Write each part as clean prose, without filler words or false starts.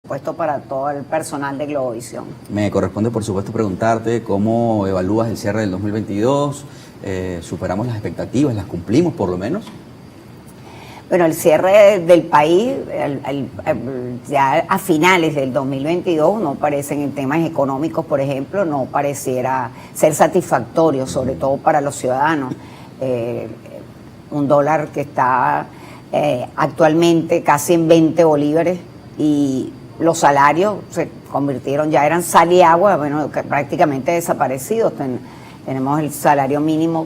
supuesto para todo el personal de Globovisión. Me corresponde, por supuesto, preguntarte cómo evalúas el cierre del 2022. ¿Superamos las expectativas? ¿Las cumplimos por lo menos? Bueno, el cierre del país ya a finales del 2022 no parecen, en temas económicos, por ejemplo, no pareciera ser satisfactorio, sobre todo para los ciudadanos. Un dólar que está actualmente casi en 20 bolívares y los salarios se convirtieron, ya eran sal y agua, bueno, prácticamente desaparecidos. Tenemos el salario mínimo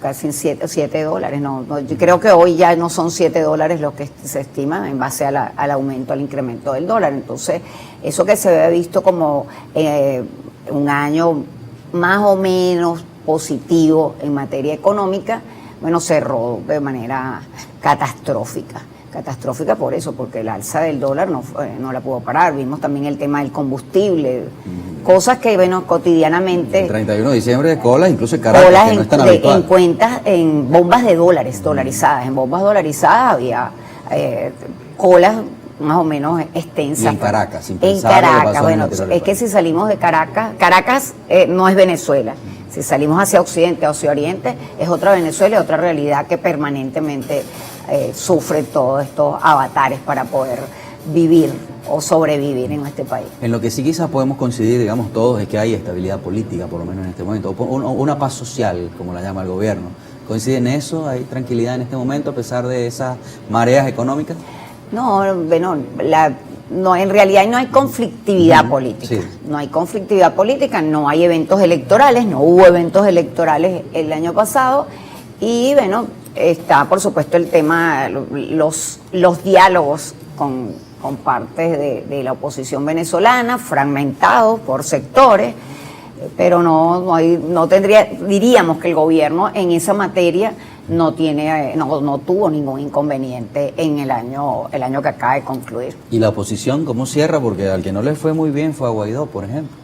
casi en $7. Yo creo que hoy ya no son $7 lo que se estima en base al aumento, al incremento del dólar. Entonces, eso que se había visto como un año más o menos positivo en materia económica, bueno, cerró de manera catastrófica. Catastrófica por eso, porque el alza del dólar no la pudo parar. Vimos también el tema del combustible, cosas que, bueno, cotidianamente... El 31 de diciembre de colas, incluso en Caracas, colas que no es tan habitual. En cuentas, en bombas de dólares dolarizadas. En bombas dolarizadas había colas más o menos extensas. Y en Caracas, sin En pensar lo que Caracas, pasó bueno, en el es que si salimos de Caracas no es Venezuela. Si salimos hacia Occidente, hacia Oriente, es otra Venezuela, otra realidad que permanentemente sufre todos estos avatares para poder vivir o sobrevivir en este país. En lo que sí quizás podemos coincidir, digamos, todos, es que hay estabilidad política, por lo menos en este momento, o una paz social, como la llama el gobierno. ¿Coincide en eso? ¿Hay tranquilidad en este momento a pesar de esas mareas económicas? No, bueno, no, en realidad no hay conflictividad política. Sí. No hay conflictividad política, no hay eventos electorales, no hubo eventos electorales el año pasado y, bueno, está por supuesto el tema, los diálogos con partes de la oposición venezolana, fragmentados por sectores, pero no tendría, diríamos que el gobierno en esa materia no tuvo ningún inconveniente en el año que acaba de concluir. ¿Y la oposición cómo cierra? Porque al que no le fue muy bien fue a Guaidó, por ejemplo.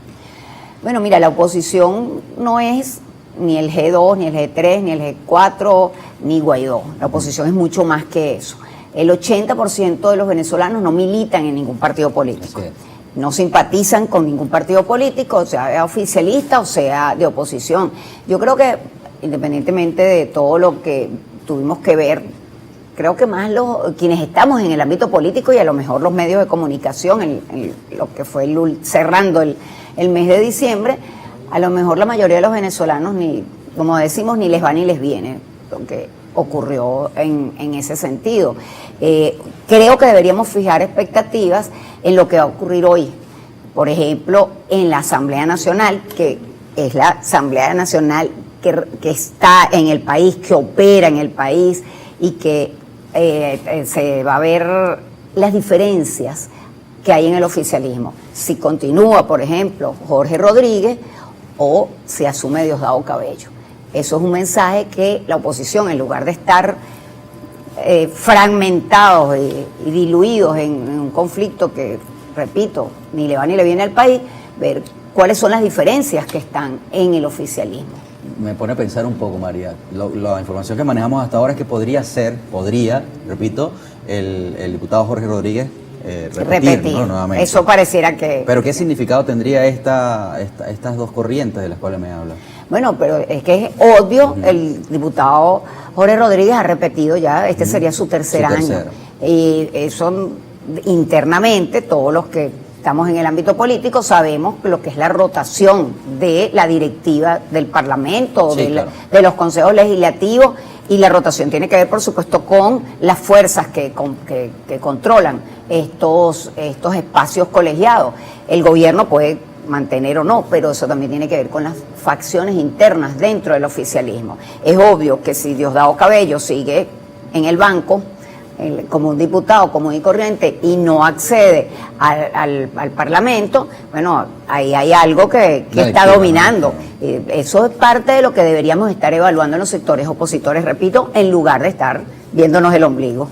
Bueno, mira, la oposición no es ni el G2, ni el G3, ni el G4, ni Guaidó. La oposición es mucho más que eso. El 80% de los venezolanos no militan en ningún partido político. Sí. No simpatizan con ningún partido político, o sea oficialista o sea de oposición. Yo creo que, independientemente de todo lo que tuvimos que ver, creo que más quienes estamos en el ámbito político y a lo mejor los medios de comunicación, en lo que fue cerrando el mes de diciembre, a lo mejor la mayoría de los venezolanos, como decimos, ni les va ni les viene lo que ocurrió en ese sentido. Creo que deberíamos fijar expectativas en lo que va a ocurrir hoy. Por ejemplo, en la Asamblea Nacional, que es la Asamblea Nacional que está en el país, que opera en el país y que se va a ver las diferencias que hay en el oficialismo. Si continúa, por ejemplo, Jorge Rodríguez o si asume Diosdado Cabello. Eso es un mensaje que la oposición, en lugar de estar fragmentados y diluidos en un conflicto que, repito, ni le va ni le viene al país, ver cuáles son las diferencias que están en el oficialismo. Me pone a pensar un poco, María. La información que manejamos hasta ahora es que podría, repito, el diputado Jorge Rodríguez repetir. ¿No? Nuevamente. Eso pareciera que... ¿Pero qué significado tendría estas dos corrientes de las cuales me habla? Bueno, pero es que es obvio, el diputado Jorge Rodríguez ha repetido ya, sería su tercer año. Y eso internamente, todos los que estamos en el ámbito político sabemos lo que es la rotación de la directiva del Parlamento, sí, claro, de los consejos legislativos, y la rotación tiene que ver, por supuesto, con las fuerzas que controlan estos espacios colegiados. El gobierno puede mantener o no, pero eso también tiene que ver con las facciones internas dentro del oficialismo. Es obvio que si Diosdado Cabello sigue en el banco como un diputado común y corriente y no accede al Parlamento, bueno, ahí hay algo que está dominando. Eso es parte de lo que deberíamos estar evaluando en los sectores opositores, repito, en lugar de estar viéndonos el ombligo.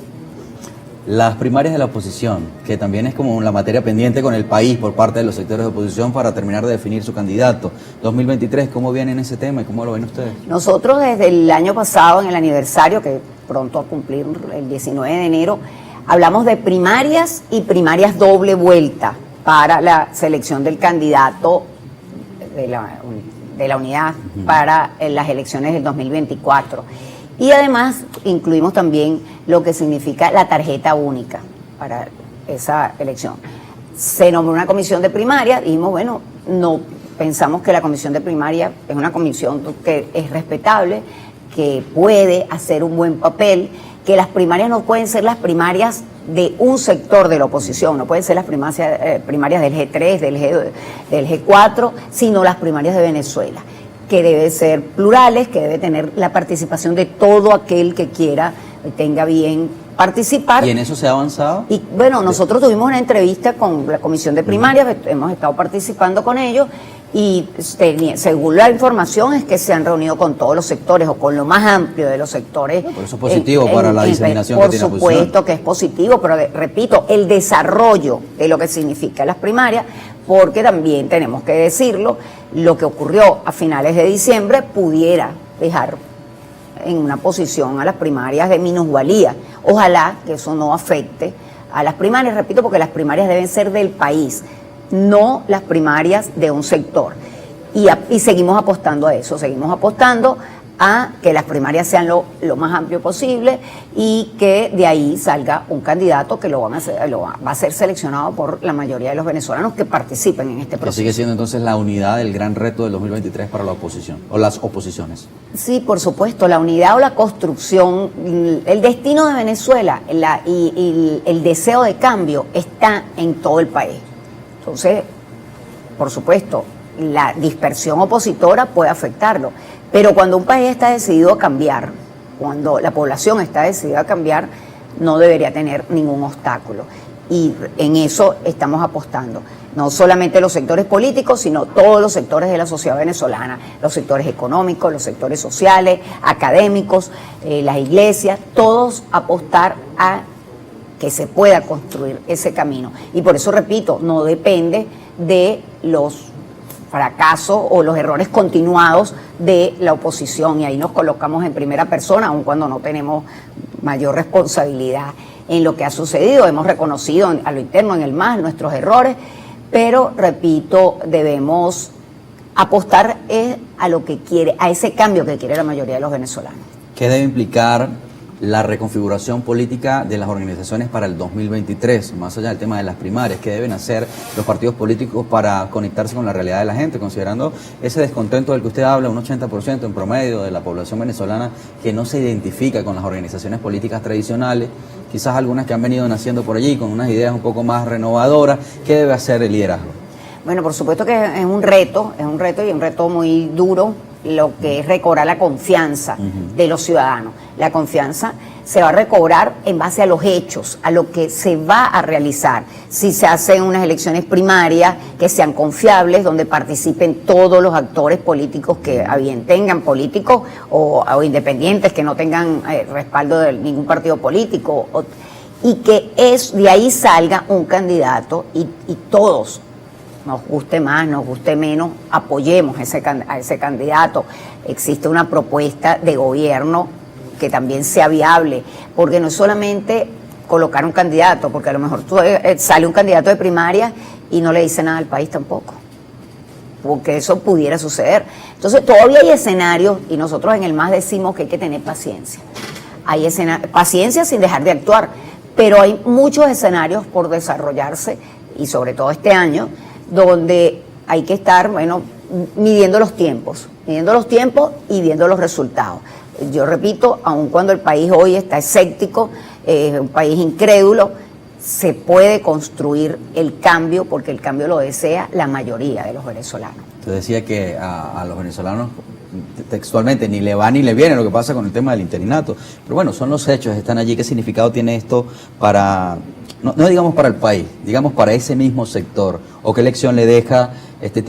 Las primarias de la oposición, que también es como la materia pendiente con el país por parte de los sectores de oposición para terminar de definir su candidato. 2023, ¿cómo viene en ese tema y cómo lo ven ustedes? Nosotros desde el año pasado, en el aniversario, que pronto a cumplir el 19 de enero, hablamos de primarias y primarias doble vuelta. para la selección del candidato de la unidad para las elecciones del 2024. Y además incluimos también lo que significa la tarjeta única para esa elección. Se nombró una comisión de primaria, dijimos, bueno, no pensamos que la comisión de primaria es una comisión que es respetable, que puede hacer un buen papel, que las primarias no pueden ser las primarias de un sector de la oposición, no pueden ser las primarias del G3, del G4, sino las primarias de Venezuela, que deben ser plurales, que debe tener la participación de todo aquel que quiera, tenga bien participar. ¿Y en eso se ha avanzado? Y bueno, nosotros tuvimos una entrevista con la comisión de primarias, hemos estado participando con ellos y según la información es que se han reunido con todos los sectores o con lo más amplio de los sectores. Por eso es positivo para la diseminación que tiene la oposición. Por supuesto que es positivo, pero repito, el desarrollo de lo que significa las primarias, porque también tenemos que decirlo, lo que ocurrió a finales de diciembre pudiera dejar en una posición a las primarias de minusvalía. Ojalá que eso no afecte a las primarias, repito, porque las primarias deben ser del país, no las primarias de un sector. Y seguimos apostando a eso, seguimos apostando a que las primarias sean lo más amplio posible y que de ahí salga un candidato que va a ser seleccionado por la mayoría de los venezolanos que participen en este proceso. Sigue siendo entonces la unidad el gran reto del 2023 para la oposición o las oposiciones. Sí, por supuesto, la unidad o la construcción, el destino de Venezuela y el deseo de cambio está en todo el país. Entonces, por supuesto, la dispersión opositora puede afectarlo. Pero cuando un país está decidido a cambiar, cuando la población está decidida a cambiar, no debería tener ningún obstáculo. Y en eso estamos apostando. No solamente los sectores políticos, sino todos los sectores de la sociedad venezolana, los sectores económicos, los sectores sociales, académicos, las iglesias, todos apostar a que se pueda construir ese camino. Y por eso, repito, no depende de los fracasos o los errores continuados de la oposición, y ahí nos colocamos en primera persona, aun cuando no tenemos mayor responsabilidad en lo que ha sucedido. Hemos reconocido a lo interno, en el MAS, nuestros errores, pero repito, debemos apostar a lo que quiere, a ese cambio que quiere la mayoría de los venezolanos. ¿Qué debe implicar la reconfiguración política de las organizaciones para el 2023, más allá del tema de las primarias? ¿Qué deben hacer los partidos políticos para conectarse con la realidad de la gente, considerando ese descontento del que usted habla, un 80% en promedio de la población venezolana que no se identifica con las organizaciones políticas tradicionales, quizás algunas que han venido naciendo por allí con unas ideas un poco más renovadoras? ¿Qué debe hacer el liderazgo? Bueno, por supuesto que es un reto y un reto muy duro, lo que es recobrar la confianza de los ciudadanos. La confianza se va a recobrar en base a los hechos, a lo que se va a realizar. Si se hacen unas elecciones primarias que sean confiables, donde participen todos los actores políticos que a bien tengan, políticos o independientes, que no tengan respaldo de ningún partido político, y que de ahí salga un candidato y todos, nos guste más, nos guste menos, apoyemos a ese candidato. Existe una propuesta de gobierno que también sea viable, porque no es solamente colocar un candidato, porque a lo mejor sale un candidato de primaria y no le dice nada al país tampoco, porque eso pudiera suceder. Entonces todavía hay escenarios, y nosotros en el MAS decimos que hay que tener paciencia. Hay paciencia sin dejar de actuar, pero hay muchos escenarios por desarrollarse, y sobre todo este año, donde hay que estar, midiendo los tiempos y viendo los resultados. Yo repito, aun cuando el país hoy está escéptico, un país incrédulo, se puede construir el cambio, porque el cambio lo desea la mayoría de los venezolanos. Usted decía que a los venezolanos textualmente ni le va ni le viene lo que pasa con el tema del interinato, pero bueno, son los hechos, están allí. ¿Qué significado tiene esto para, no digamos para el país, digamos para ese mismo sector? ¿O qué lección le deja este